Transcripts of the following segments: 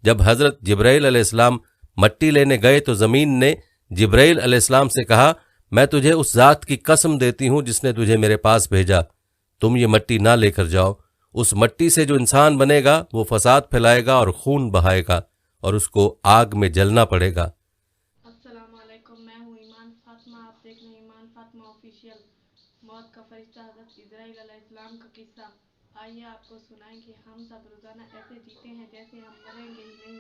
जब हजरत जिब्राइल अलैहिस्सलाम मट्टी लेने गए तो जमीन ने जिब्राइल अलैहिस्सलाम से कहा, मैं तुझे उस जात की कसम देती हूं जिसने तुझे मेरे पास भेजा, तुम ये मट्टी ना लेकर जाओ। उस मट्टी से जो इंसान बनेगा वो फसाद फैलाएगा और खून बहाएगा और उसको आग में जलना पड़ेगा। अस्सलाम वालेकुम, मैं हूँ ईमान फातिमा। आप देख रहे हैं ईमान फातिमा ऑफिशियल। मौत का फरिश्ता हज़रत इजराइल अलैहिस्सलाम का किस्सा। आइए आपको सुनाएं कि हम सब रोज़ाना ऐसे जीते हैं जैसे हम मरेंगे ही नहीं,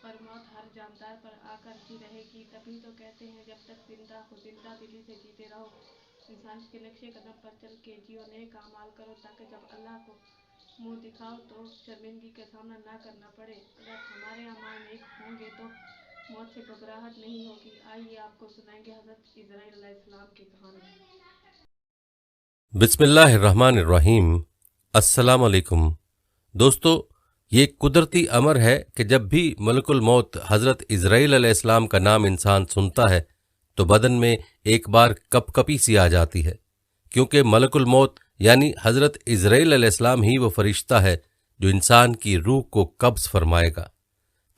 पर मौत हर जानदार पर आकर ही रहेगी। तभी तो कहते हैं जब तक जिंदा हो जिंदा दिली से जीते रहो। इंसान के नक्शे कदम पर चल के जियो, नेक अमाल करो ताकि जब अल्लाह को मुंह दिखाओ तो शर्मिंदगी का सामना ना करना पड़े। अगर हमारे अमाल नेक होंगे तो मौत से घबराहट नहीं होगी। आइए आपको सुनाएंगे हज़रत इजराइल अलैहिस्सलाम की कहानी। बिस्मिल्लाहिर्रहमानिर्रहीम। अस्सलाम वालेकुम। दोस्तों, ये कुदरती अमर है कि जब भी मलकुल मौत हज़रत इजराइल अलैहिस्सलाम का नाम इंसान सुनता है तो बदन में एक बार कपकपी सी आ जाती है, क्योंकि मलकुल मौत यानी हज़रत इजराइल अलैहिस्सलाम ही वो फरिश्ता है जो इंसान की रूह को कब्ज़ फरमाएगा।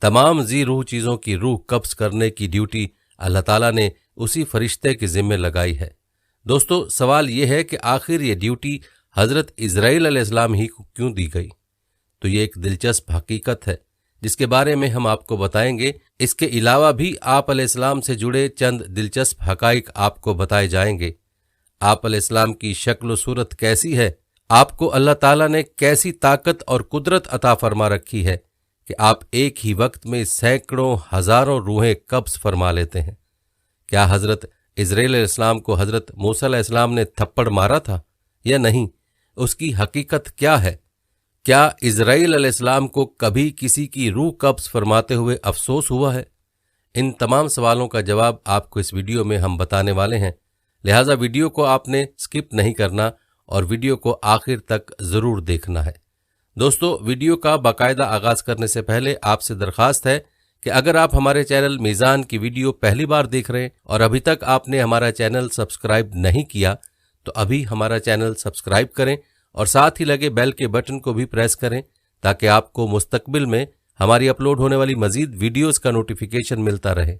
तमाम जी रूह चीज़ों की रूह कब्ज़ करने की ड्यूटी अल्लाह ताला ने उसी फरिश्ते के ज़िम्मे लगाई है। दोस्तों, सवाल ये है कि आखिर ये ड्यूटी हज़रत इजराइल अलैहिस्सलाम ही को क्यों दी गई? तो ये एक दिलचस्प हकीकत है जिसके बारे में हम आपको बताएंगे। इसके अलावा भी आप अलैहिस्सलाम से जुड़े चंद दिलचस्प हकाइक आपको बताए जाएंगे। आप अलैहिस्सलाम की शक्ल सूरत कैसी है, आपको अल्लाह ताला ने कैसी ताकत और कुदरत अता फरमा रखी है कि आप एक ही वक्त में सैकड़ों हजारों रूहें कब्ज़ फरमा लेते हैं। क्या हज़रत इजराइल अलैहिस्सलाम को हज़रत मूसा अलैहिस्सलाम ने थप्पड़ मारा था या नहीं? उसकी हकीकत क्या है? क्या इजराइल अलैहिस्सलाम को कभी किसी की रूह कब्ज़ फरमाते हुए अफसोस हुआ है? इन तमाम सवालों का जवाब आपको इस वीडियो में हम बताने वाले हैं, लिहाजा वीडियो को आपने स्किप नहीं करना और वीडियो को आखिर तक ज़रूर देखना है। दोस्तों, वीडियो का बाकायदा आगाज़ करने से पहले आपसे दरख्वास्त है कि अगर आप हमारे चैनल मीज़ान की वीडियो पहली बार देख रहे हैं और अभी तक आपने हमारा चैनल सब्सक्राइब नहीं किया तो अभी हमारा चैनल सब्सक्राइब करें और साथ ही लगे बेल के बटन को भी प्रेस करें ताकि आपको मुस्तकबिल में हमारी अपलोड होने वाली मजीद वीडियोस का नोटिफिकेशन मिलता रहे।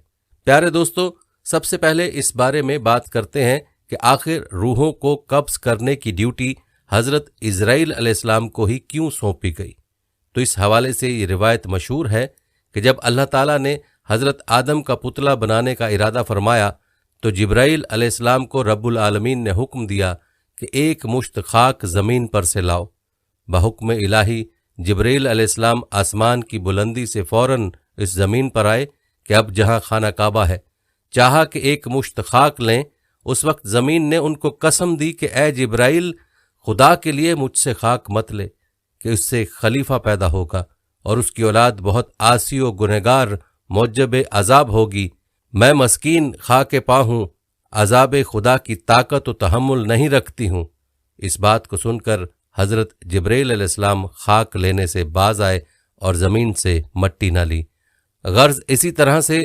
प्यारे दोस्तों, सबसे पहले इस बारे में बात करते हैं कि आखिर रूहों को कब्ज़ करने की ड्यूटी हज़रत इजराइल अलैहिस्सलाम को ही क्यों सौंपी गई। तो इस हवाले से ये रिवायत मशहूर है कि जब अल्लाह ताला ने हज़रत आदम का पुतला बनाने का इरादा फरमाया तो जिब्राइल अलैहिस्सलाम को रब्बुल आलमीन ने हुक्म दिया कि एक मुश्त खाक ज़मीन पर से लाओ। बहुक्म इलाही जिब्राइल अलैहिस्सलाम आसमान की बुलंदी से फौरन इस ज़मीन पर आए कि अब जहाँ खाना काबा है, चाहा कि एक मुश्त खाक लें। उस वक्त ज़मीन ने उनको कसम दी कि ए जिब्राइल, खुदा के लिए मुझसे खाक मत ले कि उससे खलीफा पैदा होगा और उसकी औलाद बहुत आसी व गुनहगार मौजब अजाब होगी। मैं मस्कीन खाके पा हूँ, अजाब खुदा की ताकत व तहम्मुल नहीं रखती हूँ। इस बात को सुनकर हज़रत जिब्राइल अलैहिस्सलाम खाक लेने से बाज आए और ज़मीन से मट्टी न ली। गर्ज इसी तरह से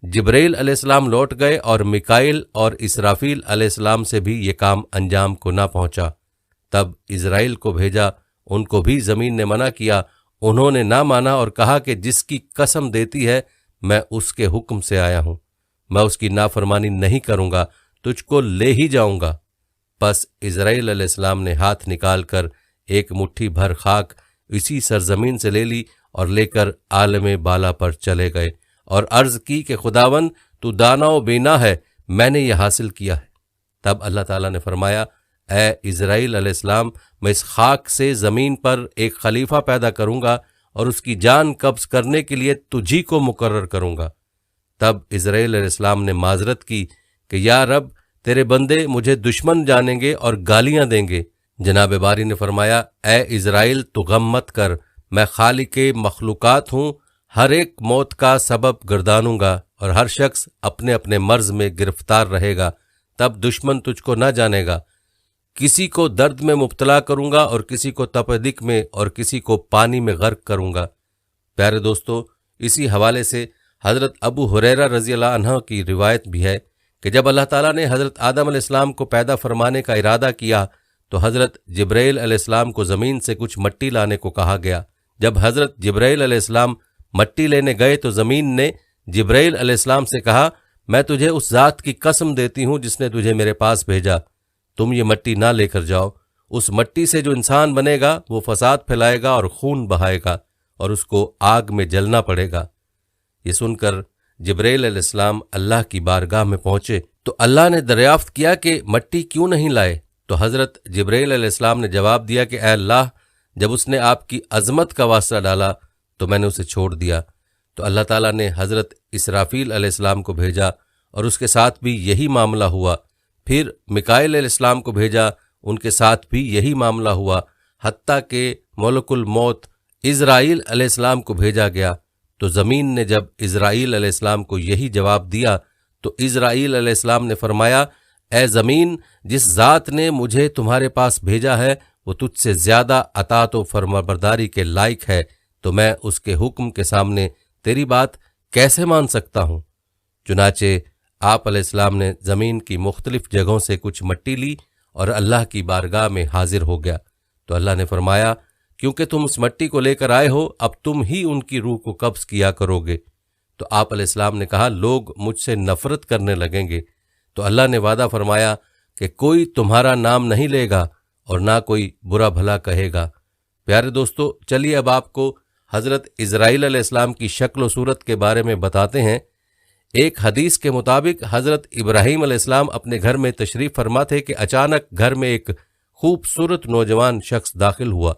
जिब्राइल अलैहिस्सलाम लौट गए और मिकाइल और इसराफील अलैहिस्सलाम से भी ये काम अंजाम को ना पहुँचा। तब इजराइल को भेजा, उनको भी ज़मीन ने मना किया। उन्होंने ना माना और कहा कि जिसकी कसम देती है मैं उसके हुक्म से आया हूँ, मैं उसकी नाफरमानी नहीं करूँगा, तुझको ले ही जाऊँगा। बस इजराइल अलैहिस्सलाम ने हाथ निकालकर एक मुट्ठी भर खाक इसी सरजमीन से ले ली और लेकर आलम बाला पर चले गए और अर्ज की कि खुदावन, तू दाना व बीना है, मैंने ये हासिल किया है। तब अल्लाह ताला ने फरमाया, ए इजराइल अलैहिस्सलाम, मैं इस खाक से ज़मीन पर एक खलीफा पैदा करूँगा और उसकी जान कब्ज़ करने के लिए तुझी को मुकर्रर करूँगा। तब इजराइल अलैहिस्सलाम ने माजरत की कि या रब, तेरे बंदे मुझे दुश्मन जानेंगे और गालियाँ देंगे। जनाब बारी ने फरमाया, ए इजराइल, तू गम मत कर, मैं खालिके मखलूकात हूँ, हर एक मौत का सबब गर्दानूंगा और हर शख्स अपने अपने मर्ज में गिरफ्तार रहेगा, तब दुश्मन तुझको न जानेगा। किसी को दर्द में मुब्तला करूंगा और किसी को तपदिक में और किसी को पानी में गर्क करूंगा। प्यारे दोस्तों, इसी हवाले से हज़रत अबू हुरैरा रज़ी अल्लाह अन्हु की रिवायत भी है कि जब अल्लाह ताला ने हज़रत आदम अलैहिस्सलाम को पैदा फरमाने का इरादा किया तो हज़रत जिब्राइल अलैहिस्सलाम को ज़मीन से कुछ मट्टी लाने को कहा गया। जब हज़रत जिब्राइल अलैहिस्सलाम मट्टी लेने गए तो जमीन ने जिब्राइल अलैहिस्सलाम से कहा, मैं तुझे उस जात की कसम देती हूं जिसने तुझे मेरे पास भेजा, तुम ये मट्टी ना लेकर जाओ। उस मट्टी से जो इंसान बनेगा वो फसाद फैलाएगा और खून बहाएगा और उसको आग में जलना पड़ेगा। ये सुनकर जिब्राइल अलैहिस्सलाम अल्लाह की बारगाह में पहुंचे तो अल्लाह ने दरियाफ्त किया कि मट्टी क्यों नहीं लाए। तो हजरत जिब्राइल अलैहिस्सलाम ने जवाब दिया कि ऐ अल्लाह, जब उसने आपकी अजमत का वास्ता डाला तो मैंने उसे छोड़ दिया। तो अल्लाह ताला ने हजरत इसराफील अलैहिस्सलाम को भेजा और उसके साथ भी यही मामला हुआ। फिर मिकाईल अलैहिस्सलाम को भेजा, उनके साथ भी यही मामला हुआ। हत्ता के मलकुल मौत इज़राइल अलैहिस्सलाम को भेजा गया तो ज़मीन ने जब इज़राइल अलैहिस्सलाम को यही जवाब दिया तो इज़राइल अलैहिस्सलाम ने फरमाया, ए ज़मीन, जिस ज़ात ने मुझे तुम्हारे पास भेजा है वो तुझसे ज़्यादा अतात व फरमाबरदारी के लायक है, तो मैं उसके हुक्म के सामने तेरी बात कैसे मान सकता हूँ। चुनाचे आप अलैहिस्सलाम ने ज़मीन की मुख्तलिफ जगहों से कुछ मट्टी ली और अल्लाह की बारगाह में हाजिर हो गया। तो अल्लाह ने फरमाया, क्योंकि तुम उस मट्टी को लेकर आए हो, अब तुम ही उनकी रूह को कब्ज़ किया करोगे। तो आप अलैहिस्सलाम ने कहा, लोग मुझसे नफरत करने लगेंगे। तो अल्लाह ने वादा फरमाया कि कोई तुम्हारा नाम नहीं लेगा और ना कोई बुरा भला कहेगा। प्यारे दोस्तों, चलिए अब आपको हज़रत इज़राइल अलैहिस्सलाम की शक्ल व सूरत के बारे में बताते हैं। एक हदीस के मुताबिक हज़रत इब्राहीम अलैहिस्सलाम अपने घर में तशरीफ़ फरमा थे कि अचानक घर में एक खूबसूरत नौजवान शख्स दाखिल हुआ।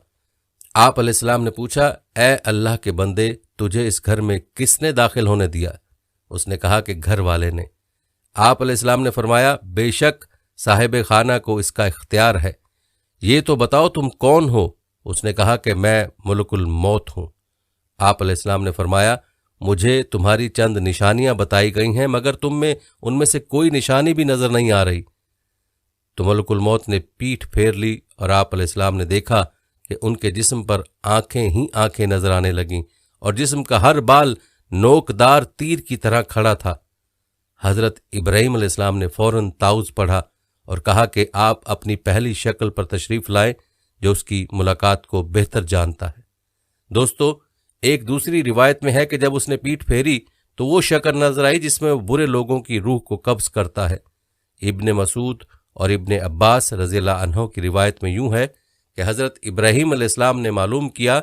आप अलैहिस्सलाम ने पूछा, ए अल्लाह के बंदे, तुझे इस घर में किसने दाखिल होने दिया? उसने कहा कि घर वाले ने। आप अलैहिस्सलाम ने फरमाया, बेशक साहिब खाना को इसका इख्तियार है, ये तो बताओ तुम कौन हो? उसने कहा कि मैं मुलकुल मौत हूँ। आप अलैहिस्सलाम ने फरमाया, मुझे तुम्हारी चंद निशानियां बताई गई हैं, मगर तुम में उनमें से कोई निशानी भी नजर नहीं आ रही। तो मलकुल मौत ने पीठ फेर ली और आप अलैहिस्सलाम ने देखा कि उनके जिस्म पर आंखें ही आंखें नजर आने लगीं और जिस्म का हर बाल नोकदार तीर की तरह खड़ा था। हजरत इब्राहीम अलैहिस्सलाम ने फौरन ताउज़ पढ़ा और कहा कि आप अपनी पहली शक्ल पर तशरीफ लाएं, जो उसकी मुलाकात को बेहतर जानता है। दोस्तों, एक दूसरी रिवायत में है कि जब उसने पीठ फेरी तो वो शक्ल नजर आई जिसमें वो बुरे लोगों की रूह को कब्ज करता है। इब्ने मसूद और इब्ने अब्बास रज़ियल्लाहु अन्हु की रिवायत में यूं है कि हज़रत इब्राहीम अलैहिस्सलाम ने मालूम किया,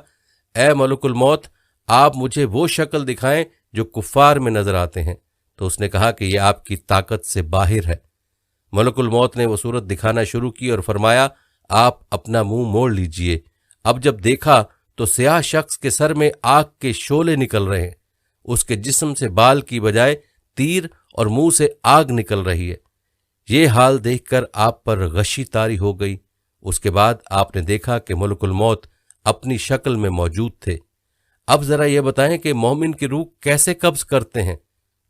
ए मलकुल मौत, आप मुझे वो शक्ल दिखाएं जो कुफ्फार में नजर आते हैं। तो उसने कहा कि यह आपकी ताकत से बाहर है। मलकुल मौत ने वो सूरत दिखाना शुरू की और फरमाया, आप अपना मुंह मोड़ लीजिए। अब जब देखा तो स्याह शख्स के सर में आग के शोले निकल रहे हैं, उसके जिस्म से बाल की बजाय तीर और मुंह से आग निकल रही है। ये हाल देखकर आप पर गशी तारी हो गई। उसके बाद आपने देखा कि मलकुल मौत अपनी शक्ल में मौजूद थे। अब जरा ये बताएं कि मोमिन की रूह कैसे कब्ज करते हैं?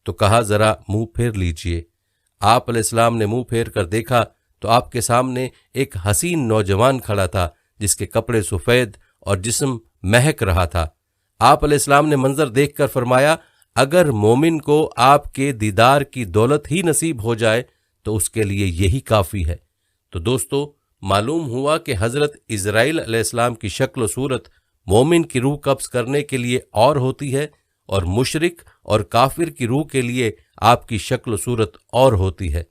तो कहा, जरा मुंह फेर लीजिए। आप अलैहिस्सलाम ने मुंह फेर कर देखा तो आपके सामने एक हसीन नौजवान खड़ा था जिसके कपड़े सफेद और जिस्म महक रहा था। आप अलैहिस्सलाम ने मंजर देखकर फरमाया, अगर मोमिन को आपके दीदार की दौलत ही नसीब हो जाए तो उसके लिए यही काफी है। तो दोस्तों, मालूम हुआ कि हजरत इज़राइल अलैहिस्सलाम की शक्ल सूरत मोमिन की रूह कब्ज करने के लिए और होती है और मुशरिक और काफिर की रूह के लिए आपकी शक्ल सूरत और होती है।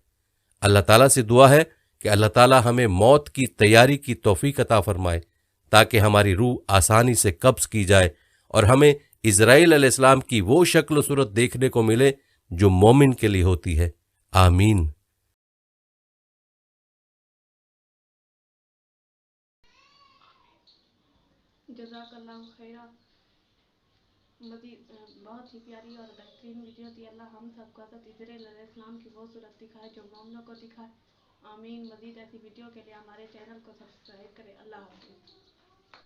अल्लाह ताला से दुआ है कि अल्लाह ताला हमें मौत की तैयारी की तौफीक अता फरमाए ताकि हमारी रूह आसानी से कब्ज की जाए और हमें इज़राइल अलैहिस्सलाम की वो शक्ल सूरत देखने को मिले जो मोमिन के लिए होती है। आमीन। जज़ाकल्लाहु खैरा। मज़ीद बहुत ही प्यारी और बेहतरीन वीडियो थी। अल्लाह हम सबको हज़रत इज़राइल अलैहिस्सलाम की वो सूरत दिखाए जो मोमिनों को दिखाए। आमीन। मज़ीद ऐसी वीडियो के लिए हमारे चैनल को सब्सक्राइब करें। अल्लाह हाफ़िज़।